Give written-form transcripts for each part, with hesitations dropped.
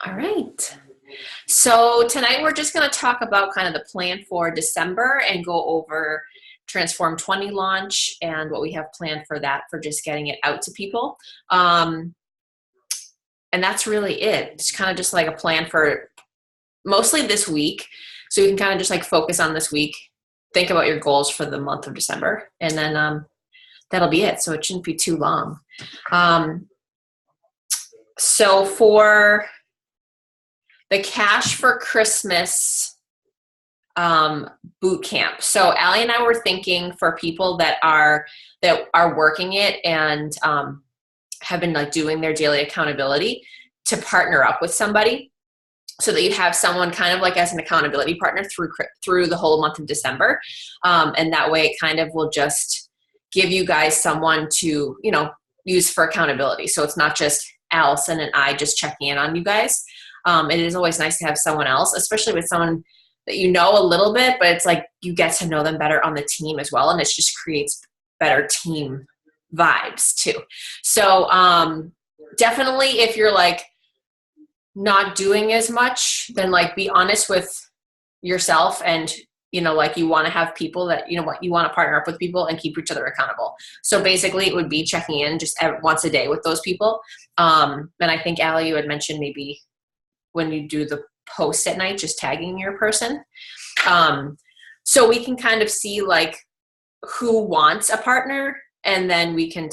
All right. So tonight we're just going to talk about kind of the plan for December and go over Transform 20 launch and what we have planned for that, for just getting it out to people. And that's really it. It's kind of just like a plan for mostly this week. So you can kind of just like focus on this week, think about your goals for the month of December, and then that'll be it. So it shouldn't be too long. So for the Cash for Christmas boot camp. So Allie and I were thinking for people that are working it and have been like doing their daily accountability to partner up with somebody so that you have someone kind of like as an accountability partner through the whole month of December. And that way it kind of will just give you guys someone to, use for accountability. So it's not just Allison and I just checking in on you guys. It is always nice to have someone else, especially with someone that you know a little bit, but it's like you get to know them better on the team as well. And it just creates better team vibes too. So definitely if you're like not doing as much, then like be honest with yourself and like you want to have people that, you want to partner up with people and keep each other accountable. So basically it would be checking in just once a day with those people. And I think Allie, you had mentioned maybe when you do the post at night, just tagging your person. So we can kind of see like who wants a partner, and then we can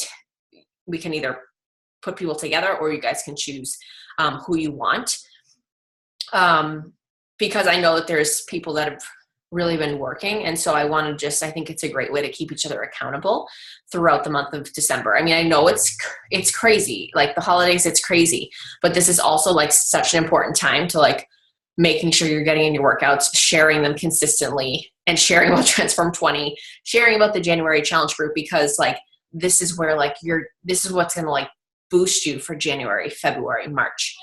either put people together or you guys can choose who you want. Because I know that there's people that have really been working. And so I think it's a great way to keep each other accountable throughout the month of December. I mean, I know it's crazy, like the holidays, it's crazy, but this is also like such an important time to like making sure you're getting in your workouts, sharing them consistently, and sharing about Transform 20, sharing about the January challenge group, because like, this is where like this is what's going to like boost you for January, February, March.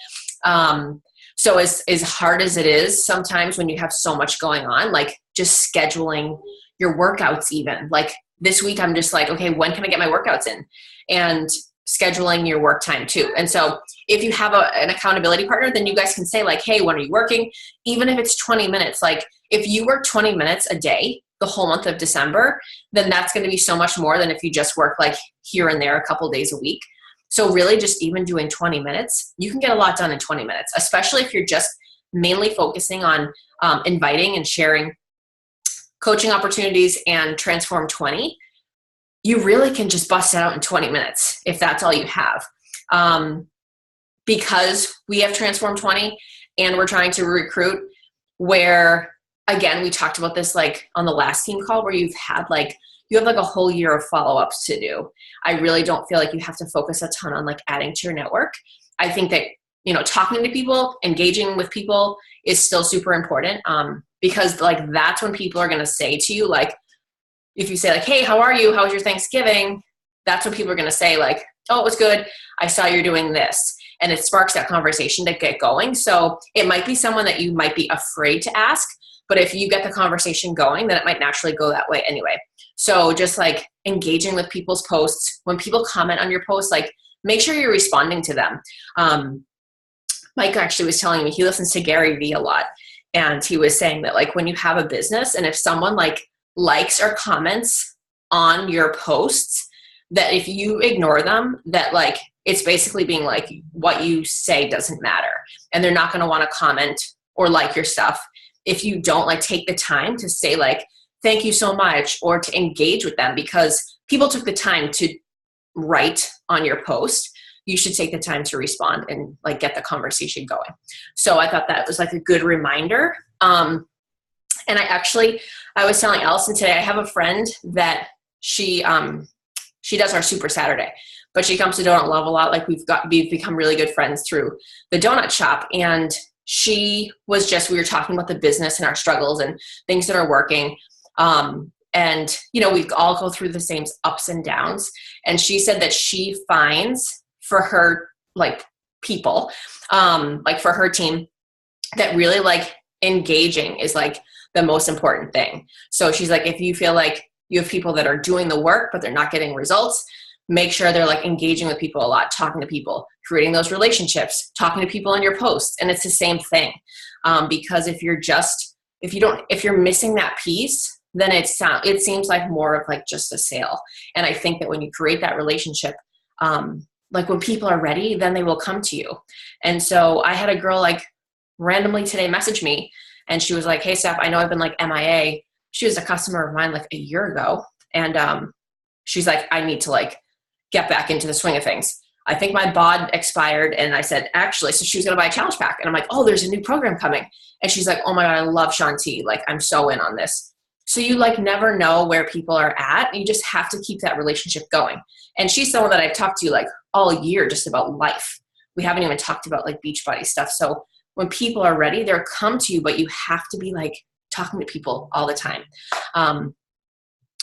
So as hard as it is sometimes when you have so much going on, like just scheduling your workouts, even like this week, I'm just like, okay, when can I get my workouts in, and scheduling your work time too. And so if you have an accountability partner, then you guys can say like, hey, when are you working? Even if it's 20 minutes, like if you work 20 minutes a day, the whole month of December, then that's going to be so much more than if you just work like here and there a couple days a week. So really just even doing 20 minutes, you can get a lot done in 20 minutes, especially if you're just mainly focusing on inviting and sharing coaching opportunities and Transform 20. You really can just bust it out in 20 minutes if that's all you have. Because we have Transform 20 and we're trying to recruit, where, again, we talked about this like on the last team call, where you have like a whole year of follow-ups to do. I really don't feel like you have to focus a ton on like adding to your network. I think that, talking to people, engaging with people is still super important, because like that's when people are going to say to you, like, if you say like, hey, how are you? How was your Thanksgiving? That's when people are going to say like, oh, it was good. I saw you're doing this. And it sparks that conversation to get going. So it might be someone that you might be afraid to ask, but if you get the conversation going, then it might naturally go that way anyway. So just like engaging with people's posts. When people comment on your posts, like make sure you're responding to them. Mike actually was telling me he listens to Gary Vee a lot. And he was saying that like when you have a business and if someone like likes or comments on your posts, that if you ignore them, that like it's basically being like what you say doesn't matter. And they're not going to want to comment or like your stuff if you don't like take the time to say like, thank you so much, or to engage with them, because people took the time to write on your post. You should take the time to respond and like get the conversation going. So I thought that was like a good reminder. And I was telling Allison today, I have a friend that she does our Super Saturday, but she comes to Donut Love a lot. Like we've become really good friends through the donut shop. And we were talking about the business and our struggles and things that are working. And we all go through the same ups and downs. And she said that she finds for her, like people, like for her team, that really like engaging is like the most important thing. So she's like, if you feel like you have people that are doing the work, but they're not getting results, make sure they're like engaging with people a lot, talking to people, creating those relationships, talking to people on your posts. And it's the same thing. Because if you're missing that piece, then it seems like more of like just a sale. And I think that when you create that relationship, like when people are ready, then they will come to you. And so I had a girl like randomly today message me, and she was like, hey Steph, I know I've been like MIA. She was a customer of mine like a year ago. And she's like, I need to like get back into the swing of things. I think my bod expired. And I said, actually, so she was going to buy a challenge pack. And I'm like, oh, there's a new program coming. And she's like, oh my God, I love Shanti. Like, I'm so in on this. So you like never know where people are at. You just have to keep that relationship going. And she's someone that I've talked to like all year, just about life. We haven't even talked about like Beachbody stuff. So when people are ready, they'll come to you, but you have to be like talking to people all the time.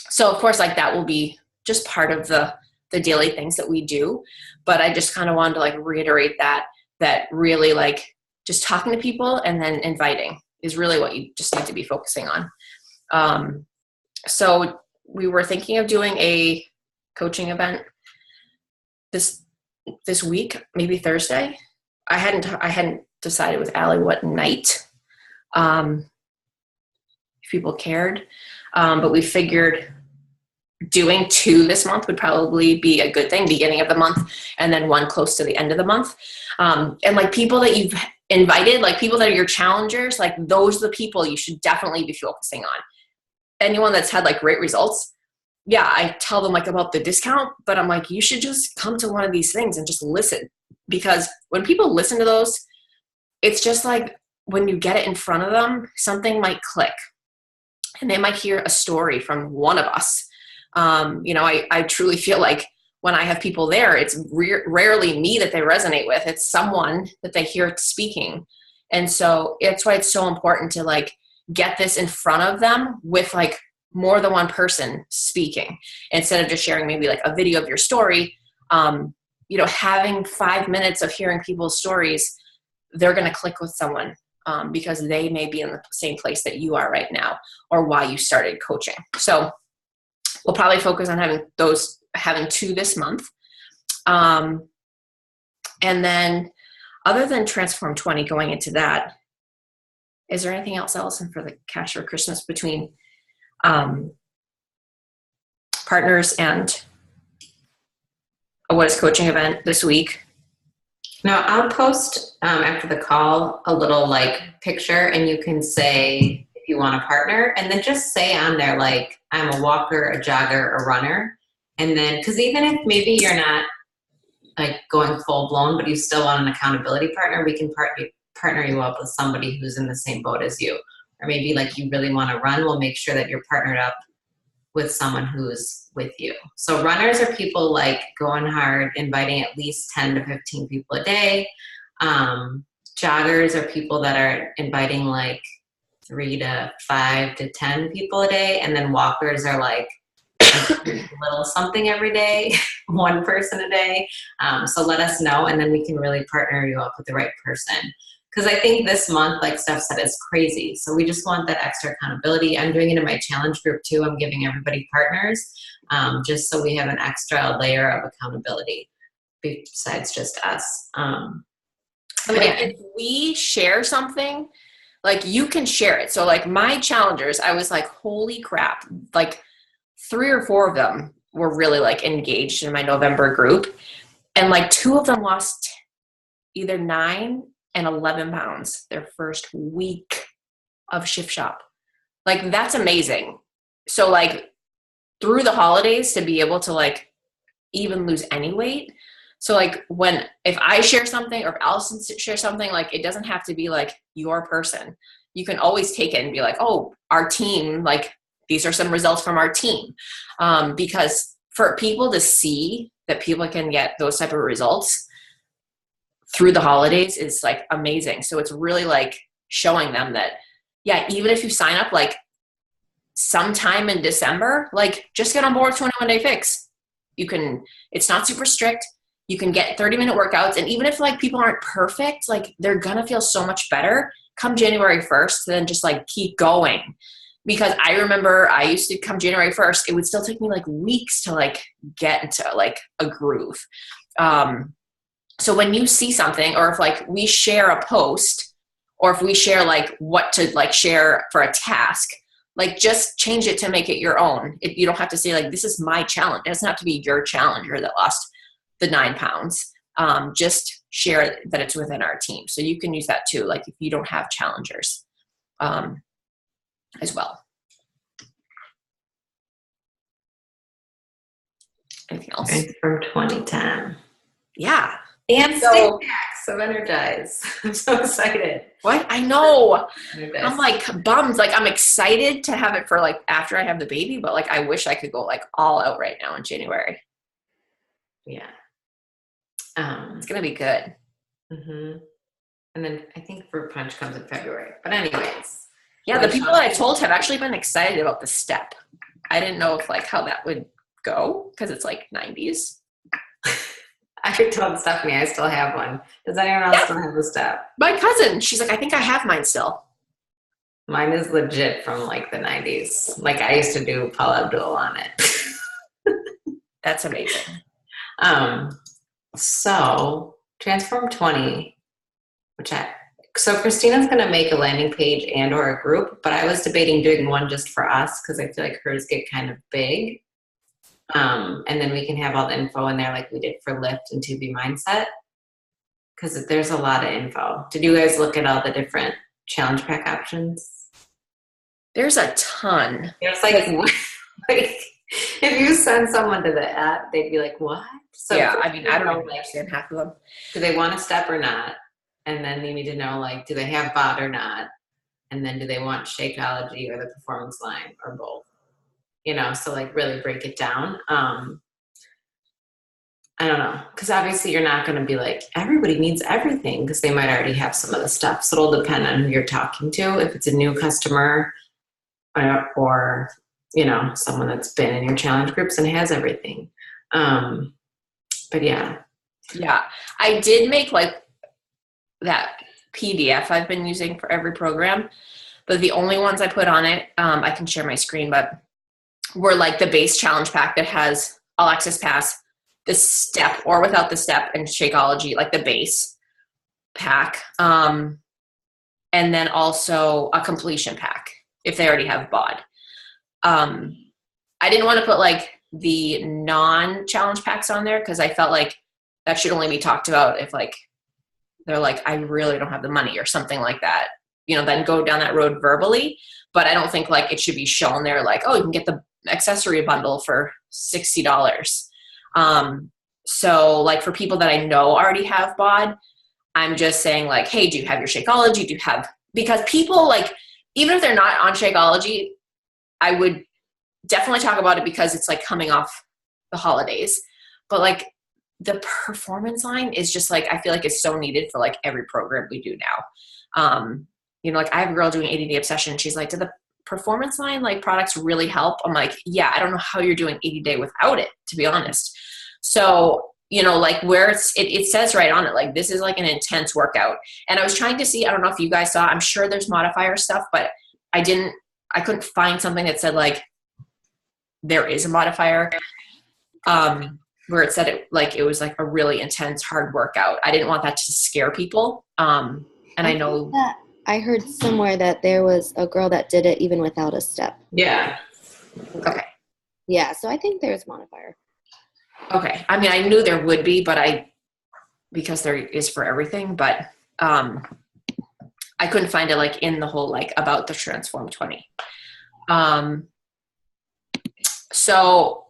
So of course, like that will be just part of the daily things that we do. But I just kind of wanted to like reiterate that really like just talking to people and then inviting is really what you just need to be focusing on. So we were thinking of doing a coaching event this week, maybe Thursday. I hadn't decided with Allie what night, if people cared. But we figured doing 2 this month would probably be a good thing, beginning of the month, and then 1 close to the end of the month. And like people that you've invited, like people that are your challengers, like those are the people you should definitely be focusing on. Anyone that's had like great results, yeah, I tell them like about the discount, but I'm like, you should just come to one of these things and just listen. Because when people listen to those, it's just like when you get it in front of them, something might click and they might hear a story from one of us. I truly feel like when I have people there, it's rarely me that they resonate with. It's someone that they hear speaking. And so it's why it's so important to like get this in front of them with like more than one person speaking, instead of just sharing maybe like a video of your story. Having 5 minutes of hearing people's stories, they're going to click with someone because they may be in the same place that you are right now, or why you started coaching. So we'll probably focus on having 2 this month. And then other than Transform 20 going into that, is there anything else, Allison, for the Cash for Christmas between partners and a What is Coaching event this week? No, I'll post after the call a little like picture, and you can say if you want a partner, and then just say on there like I'm a walker, a jogger, a runner. And then because even if maybe you're not like going full blown, but you still want an accountability partner, we can partner you up with somebody who's in the same boat as you. Or maybe like you really want to run, we'll make sure that you're partnered up with someone who's with you. So runners are people like going hard, inviting at least 10 to 15 people a day. Joggers are people that are inviting like 3 to 5 to 10 people a day. And then walkers are like a little something every day, 1 person a day. So let us know, and then we can really partner you up with the right person. Because I think this month, like Steph said, is crazy. So we just want that extra accountability. I'm doing it in my challenge group too. I'm giving everybody partners just so we have an extra layer of accountability besides just us. If we share something, like you can share it. So like my challengers, I was like, holy crap. Like 3 or 4 of them were really like engaged in my November group. And like 2 of them lost either 9 and 11 pounds their first week of Shift Shop. Like that's amazing. So like through the holidays to be able to like even lose any weight. So like if I share something or if Allison shares something, like it doesn't have to be like your person. You can always take it and be like, oh, our team, like these are some results from our team. Because for people to see that people can get those type of results through the holidays is like amazing. So it's really like showing them that, yeah, even if you sign up like sometime in December, like just get on board with 21 Day Fix. It's not super strict. You can get 30-minute workouts. And even if like people aren't perfect, like they're going to feel so much better come January 1st, then just like keep going. because I remember I used to come January 1st, it would still take me like weeks to like get into like a groove. So when you see something, or if like we share a post, or if we share like what to like share for a task, like just change it to make it your own. You don't have to say like, this is my challenge. It doesn't have to be your challenger that lost the 9 pounds. Just share that it's within our team. So you can use that too. Like if you don't have challengers, as well. Anything else? From 2010. Yeah. And so, so energized. I'm so excited. What? I know. I'm like bummed. Like I'm excited to have it for like after I have the baby, but like I wish I could go like all out right now in January. Yeah. It's gonna be good. Mm-hmm. And then I think Fruit Punch comes in February. But anyways. Yeah, the people that I told have actually been excited about the step. I didn't know if like how that would go because it's like 90s. I told Stephanie I still have one. Does anyone else still have the step? My cousin, she's like, I think I have mine still. Mine is legit from like the 90s. Like I used to do Paula Abdul on it. That's amazing. So Transform 20, so Christina's going to make a landing page and or a group, but I was debating doing one just for us because I feel like hers get kind of big. And then we can have all the info in there like we did for Lift and To Be Mindset because there's a lot of info. Did you guys look at all the different challenge pack options? There's a ton. There's like if you send someone to the app, they'd be like, what? So yeah, I mean, I don't even understand half of them. Do they want a step or not? And then you need to know, like, do they have BOD or not? And then do they want Shakeology or the performance line or both? You know, so like really break it down. I don't know. Because obviously you're not going to be like, everybody needs everything because they might already have some of the stuff. So it'll depend on who you're talking to. If it's a new customer or you know, someone that's been in your challenge groups and has everything. But yeah. Yeah. I did make like that PDF I've been using for every program, but the only ones I put on it, I can share my screen, but were like the base challenge pack that has All Access Pass, the step or without the step, and Shakeology, like the base pack. And then also a completion pack if they already have BOD. I didn't want to put like the non-challenge packs on there because I felt like that should only be talked about if like they're like, I really don't have the money or something like that, you know, then go down that road verbally. But I don't think like it should be shown there like, oh, you can get the accessory bundle for $60. So like for people that I know already have BOD, I'm just saying like, hey, do you have your Shakeology? Do you have, because people like, even if they're not on Shakeology, I would definitely talk about it because it's like coming off the holidays. But like the performance line is just like, I feel like it's so needed for like every program we do now. You know, like I have a girl doing 80-day obsession. She's like, do the performance line like products really help? I'm like, yeah, I don't know how you're doing 80-day without it, to be honest. So, you know, like where it says right on it, like this is like an intense workout. And I was trying to see, I don't know if you guys saw, I'm sure there's modifier stuff, but I couldn't find something that said like there is a modifier where it said it like it was like a really intense hard workout. I didn't want that to scare people. And I know that I heard somewhere that there was a girl that did it even without a step. Yeah. Okay. Yeah, so I think there's modifier. Okay. I mean, I knew there would be, but because there is for everything, but I couldn't find it like in the whole like about the Transform 20. So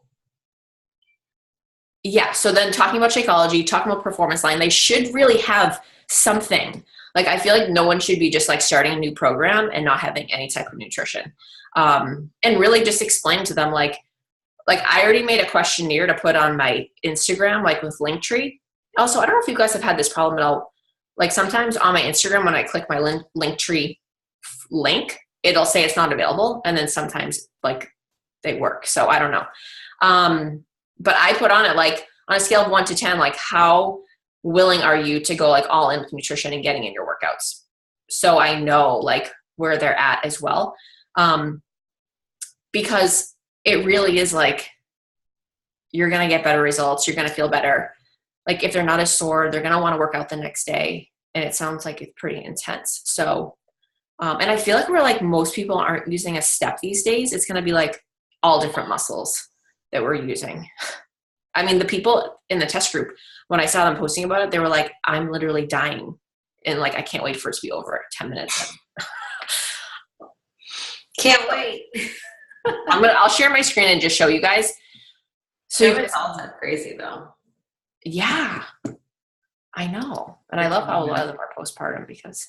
yeah, so then talking about Shakeology, talking about performance line, they should really have something. Like I feel like no one should be just like starting a new program and not having any type of nutrition. And really just explain to them like I already made a questionnaire to put on my Instagram, like with Linktree. Also, I don't know if you guys have had this problem at all. Like sometimes on my Instagram, when I click my Linktree link, it'll say it's not available. And then sometimes like they work. So I don't know. But I put on it like on a scale of 1 to 10, like how willing are you to go like all in with nutrition and getting in your workouts? So I know like where they're at as well. because it really is like, you're going to get better results. You're going to feel better. Like if they're not as sore, they're going to want to work out the next day. And it sounds like it's pretty intense. So, and I feel like we're like, most people aren't using a step these days. It's going to be like all different muscles that we're using. I mean, the people in the test group, when I saw them posting about it, they were like, I'm literally dying. And like, I can't wait for it to be over 10 minutes. Can't wait. I'll share my screen and just show you guys. So Your results are crazy though. Yeah, I know. And I love how a lot of them are postpartum, because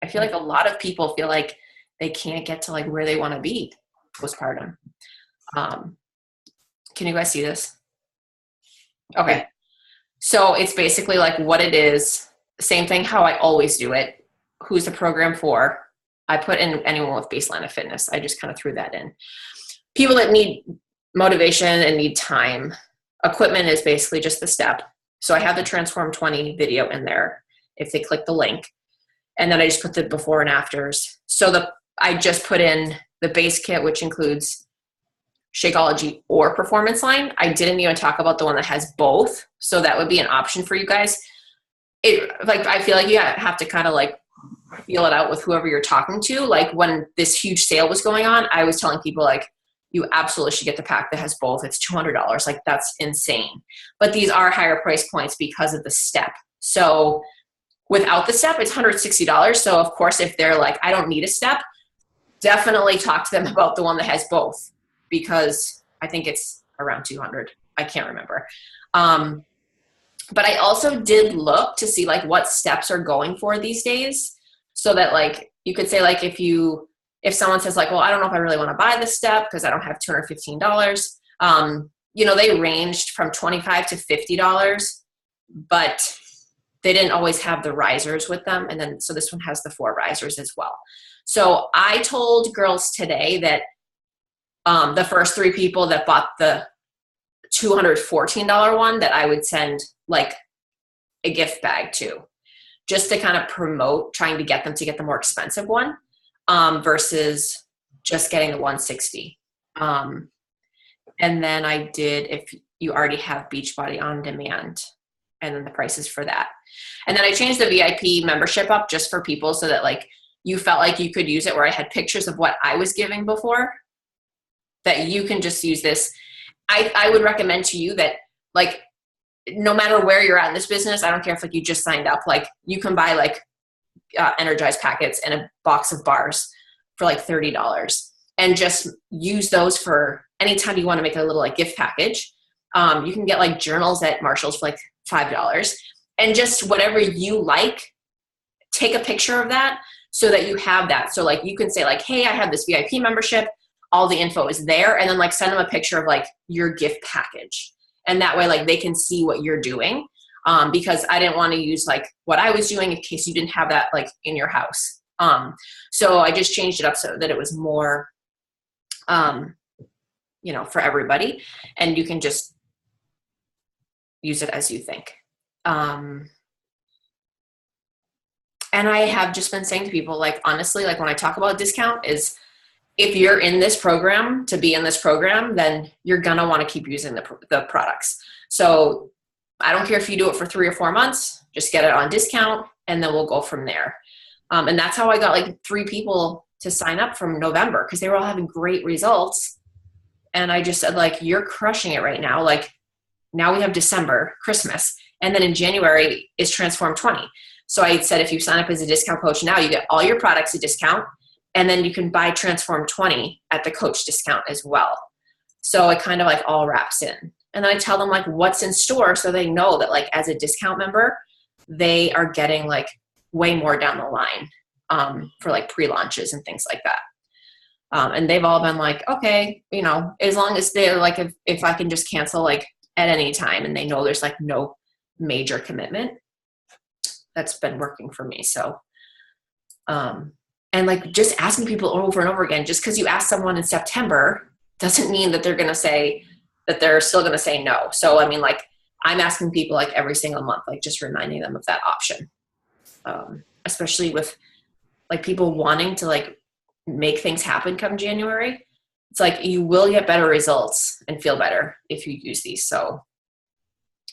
I feel like a lot of people feel like they can't get to like where they want to be postpartum. Can you guys see this? Okay. So it's basically like what it is. Same thing how I always do it. Who's the program for? I put in anyone with baseline of fitness. I just kind of threw that in. People that need motivation and need time. Equipment is basically just the step. So I have the Transform 20 video in there if they click the link. And then I just put the before and afters. So I just put in the base kit, which includes Shakeology or Performance Line. I didn't even talk about the one that has both. So that would be an option for you guys. I feel like you have to kind of like feel it out with whoever you're talking to. Like when this huge sale was going on, I was telling people like, you absolutely should get the pack that has both. It's $200. Like that's insane. But these are higher price points because of the step. So without the step, it's $160. So of course, if they're like, I don't need a step, definitely talk to them about the one that has both, because I think it's around 200. I can't remember. But I also did look to see like what steps are going for these days, so that like you could say like if someone says like, well, I don't know if I really want to buy this step because I don't have $215, they ranged from $25 to $50, but they didn't always have the risers with them. And then, so this one has the 4 risers as well. So I told girls today that the first 3 people that bought the $214 one, that I would send like a gift bag to, just to kind of promote trying to get them to get the more expensive one. Versus just getting the 160. And then I did, if you already have Beachbody on demand, and then the prices for that. And then I changed the VIP membership up just for people so that like you felt like you could use it, where I had pictures of what I was giving before, that you can just use this. I would recommend to you that like, no matter where you're at in this business, I don't care if like you just signed up, like you can buy like Energize packets and a box of bars for like $30, and just use those for anytime you want to make a little like gift package. You can get like journals at Marshall's for like $5, and just whatever you like, take a picture of that so that you have that. So like you can say like, hey, I have this VIP membership, all the info is there, and then like send them a picture of like your gift package. And that way like they can see what you're doing. Because I didn't want to use like what I was doing in case you didn't have that like in your house. So I just changed it up so that it was more, for everybody, and you can just use it as you think. And I have just been saying to people, like, honestly, like when I talk about discount is, if you're in this program to be in this program, then you're going to want to keep using the products. So I don't care if you do it for 3 or 4 months, just get it on discount, and then we'll go from there. And that's how I got like 3 people to sign up from November, because they were all having great results. And I just said like, you're crushing it right now. Like now we have December, Christmas, and then in January is Transform 20. So I said, if you sign up as a discount coach now, you get all your products at discount, and then you can buy Transform 20 at the coach discount as well. So it kind of like all wraps in. And then I tell them like what's in store, so they know that like as a discount member, they are getting like way more down the line for like pre-launches and things like that. And they've all been like, okay, as long as they're like, if I can just cancel like at any time, and they know there's like no major commitment, that's been working for me. So, and like just asking people over and over again, just because you ask someone in September doesn't mean that they're going to say that they're still going to say no. So, I mean, like I'm asking people like every single month, like just reminding them of that option. Especially with like people wanting to like make things happen come January. it's like you will get better results and feel better if you use these. So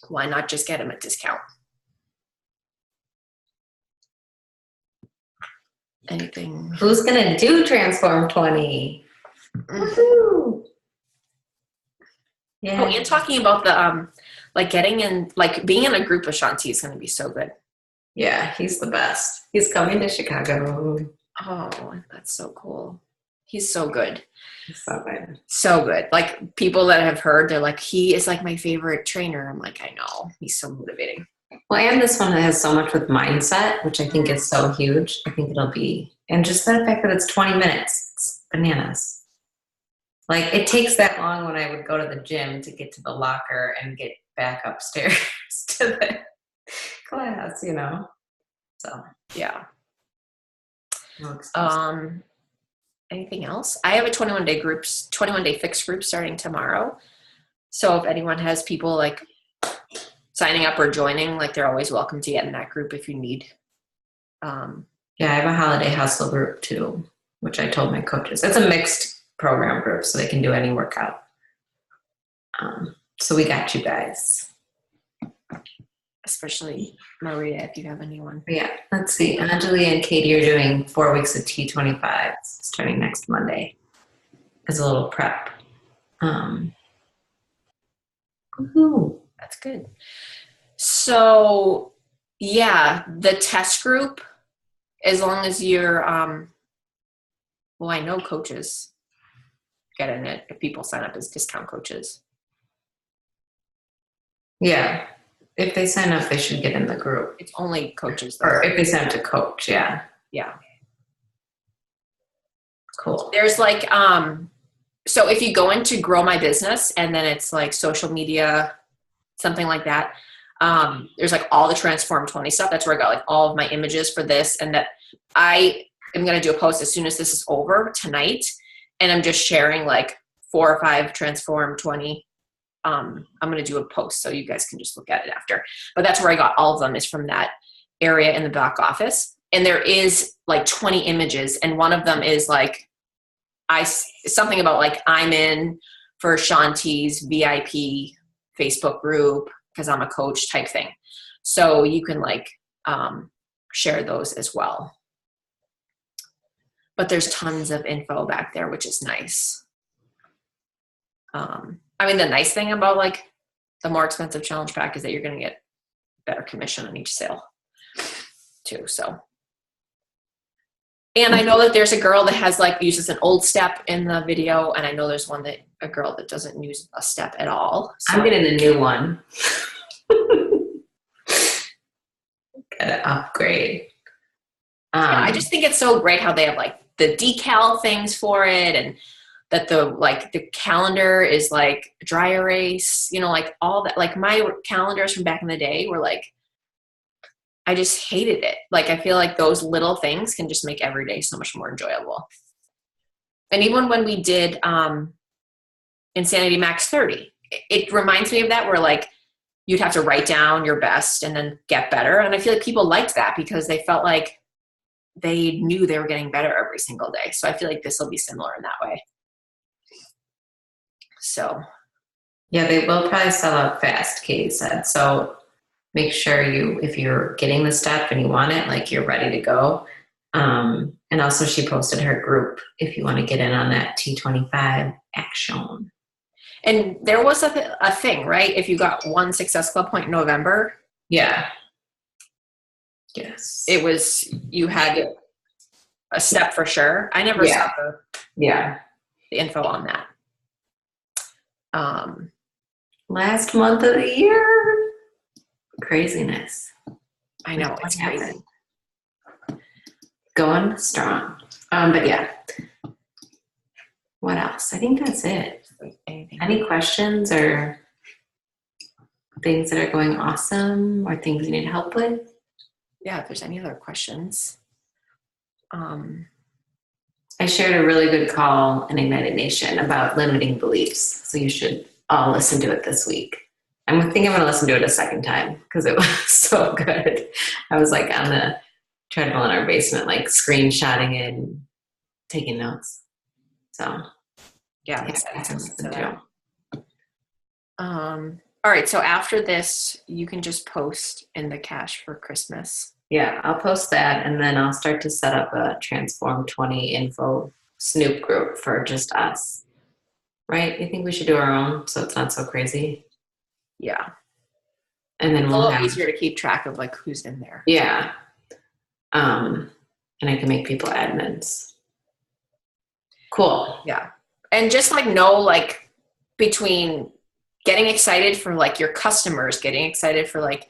why not just get them at discount? Anything? Who's gonna do Transform 20? Woohoo! Yeah. Oh, and talking about the like getting in, like being in a group with Shanti is going to be so good. Yeah, he's the best. He's coming to Chicago. Oh, that's so cool. He's so good. He's so good. So good. Like people that have heard, they're like, he is like my favorite trainer. I'm like, I know. He's so motivating. Well, and this one that has so much with mindset, which I think is so huge. I think it'll be, and just the fact that it's 20 minutes, it's bananas. Like it takes that long when I would go to the gym to get to the locker and get back upstairs to the class, you know? So, Yeah. no excuse. Anything else? I have a 21-day fixed group starting tomorrow. So if anyone has people like signing up or joining, like they're always welcome to get in that group if you need. Yeah, I have a holiday hustle group too, which I told my coaches. It's a mixed program group, so they can do any workout. So we got you guys. Especially Maria, if you have anyone. Yeah, let's see. Anjali and Katie are doing 4 weeks of T25 starting next Monday as a little prep. Woohoo. That's good. So, yeah, the test group, as long as you're, well, I know coaches get in it if people sign up as discount coaches. Yeah, if they sign up, they should get in the group. It's only coaches, though. Or if they sign up to coach, yeah. Yeah. Cool. There's like, so if you go into Grow My Business and then it's like social media, something like that, there's like all the Transform 20 stuff. That's where I got like all of my images for this, and that I am going to do a post as soon as this is over tonight. And I'm just sharing like 4 or 5 Transform 20. I'm going to do a post so you guys can just look at it after. But that's where I got all of them, is from that area in the back office. And there is like 20 images. And one of them is like, something about like, I'm in for Shanti's VIP Facebook group because I'm a coach type thing. So you can like share those as well. But there's tons of info back there, which is nice. I mean, the nice thing about like the more expensive challenge pack is that you're going to get better commission on each sale too. So, and I know that there's a girl that has like uses an old step in the video, and I know there's a girl that doesn't use a step at all. So. I'm getting a new one. Gotta upgrade. Yeah, I just think it's so great how they have like the decal things for it, and that the calendar is like dry erase, you know, like all that. Like my calendars from back in the day were like, I just hated it. Like I feel like those little things can just make every day so much more enjoyable. And even when we did Insanity Max 30, it reminds me of that, where like you'd have to write down your best and then get better. And I feel like people liked that because they felt like they knew they were getting better every single day. So I feel like this will be similar in that way. So. Yeah, they will probably sell out fast, Katie said. So make sure if you're getting the step and you want it, like you're ready to go. And also she posted her group if you want to get in on that T25 action. And there was a thing, right? If you got 1 Success Club point in November. Yeah. Yes. It was, you had a step for sure. I never saw the info on that. Last month of the year. Craziness. I know, it's crazy. Going strong. But yeah. What else? I think that's it. Any questions or things that are going awesome or things you need help with? Yeah, if there's any other questions. I shared a really good call in Ignited Nation about limiting beliefs. So you should all listen to it this week. I think I'm going to listen to it a second time because it was so good. I was like on the treadmill in our basement, like screenshotting it and taking notes. So Yeah, I'm Yeah, excited to listen to listen that. to. All right, so after this, you can just post in the cash for Christmas. Yeah, I'll post that, and then I'll start to set up a Transform 20 info Snoop group for just us. Right? You think we should do our own so it's not so crazy? Yeah. And then It's a we'll little have, easier to keep track of like who's in there. yeah. And I can make people admins. Cool. Yeah. And just like know like between getting excited for like your customers, getting excited for like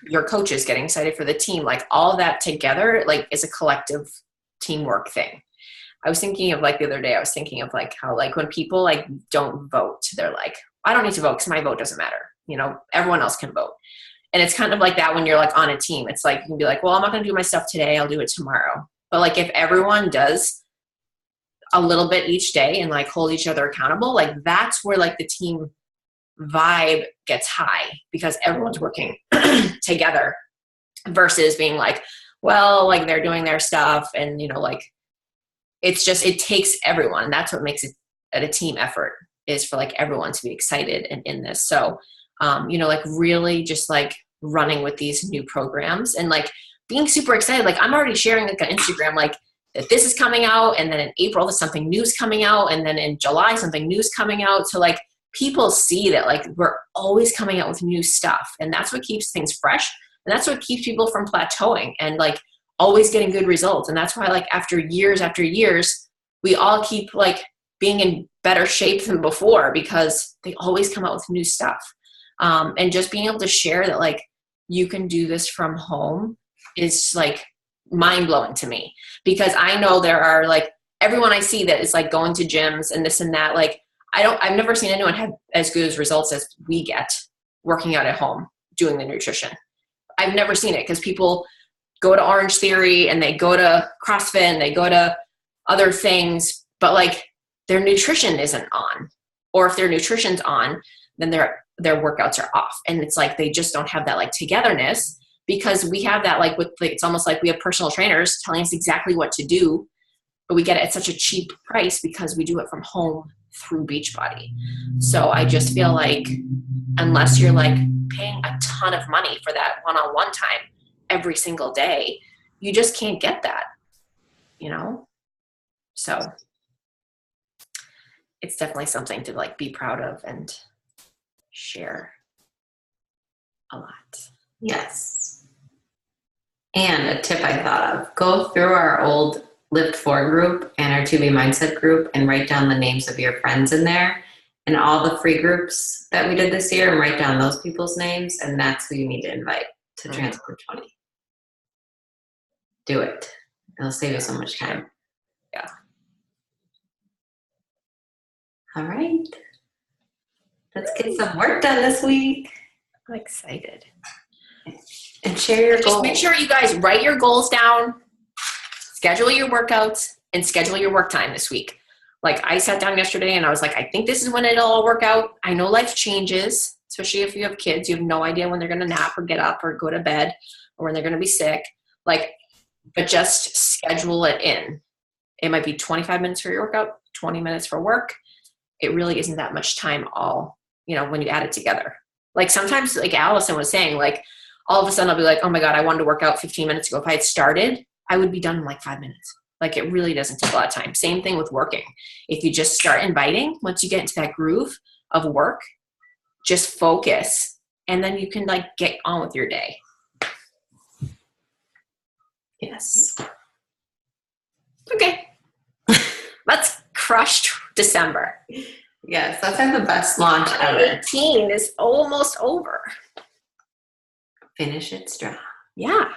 your coaches, getting excited for the team, like all that together like is a collective teamwork thing. I was thinking of like the other day, I was thinking of like how like when people like don't vote, they're like, I don't need to vote because my vote doesn't matter. You know, everyone else can vote. And it's kind of like that when you're like on a team. It's like you can be like, well, I'm not going to do my stuff today. I'll do it tomorrow. But like if everyone does a little bit each day and like hold each other accountable, like that's where like the team vibe gets high because everyone's working together versus being like, well, like they're doing their stuff and, you know, like it's just, it takes everyone. That's what makes it a team effort is for like everyone to be excited and in this. So, you know, like really just like running with these new programs and like being super excited. Like I'm already sharing like on Instagram, like that this is coming out. And then in April, there's something new's coming out. And then in July, something new's coming out. So like people see that like we're always coming out with new stuff. And that's what keeps things fresh. And that's what keeps people from plateauing and like always getting good results. And that's why like after years, we all keep like being in better shape than before because they always come out with new stuff. And just being able to share that like you can do this from home is like mind blowing to me because I know there are like everyone I see that is like going to gyms and this and that. Like I've never seen anyone have as good as results as we get working out at home, doing the nutrition. I've never seen it because people go to Orange Theory and they go to CrossFit and they go to other things, but like their nutrition isn't on, or if their nutrition's on, then their workouts are off. And it's like, they just don't have that like togetherness because we have that like with, it's almost like we have personal trainers telling us exactly what to do, but we get it at such a cheap price because we do it from home through Beachbody. So I just feel like unless you're like paying a ton of money for that one-on-one time every single day, you just can't get that, you know? So it's definitely something to like be proud of and share a lot. Yes. And a tip I thought of, go through our old Lift 4 group and our 2B Mindset group and write down the names of your friends in there and all the free groups that we did this year and write down those people's names. And that's who you need to invite to Transform 20. Do it. It'll save you so much time. Yeah. All right. Let's get some work done this week. I'm excited. And share your Just goals. make sure you guys write your goals down, schedule your workouts, and schedule your work time this week. Like I sat down yesterday and I was like, I think this is when it'll all work out. I know life changes, especially if you have kids. You have no idea when they're going to nap or get up or go to bed or when they're going to be sick. Like, but just schedule it in. It might be 25 minutes for your workout, 20 minutes for work. It really isn't that much time all, you know, when you add it together. Like sometimes, like Allison was saying, like all of a sudden I'll be like, oh my God, I wanted to work out 15 minutes ago. If I had started, I would be done in like 5 minutes. Like it really doesn't take a lot of time. Same thing with working. If you just start inviting, once you get into that groove of work, just focus and then you can like get on with your day. Yes. Okay. Let's crush December. Yes, let's have the best launch ever. 2018 is almost over. Finish it strong. Yeah.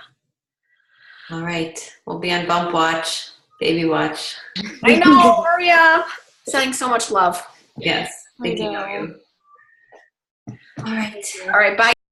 All right. We'll be on Bump Watch, Baby Watch. I know, Maria. Sending so much love. Yes. I Thinking know. of you. All right. All right. Bye.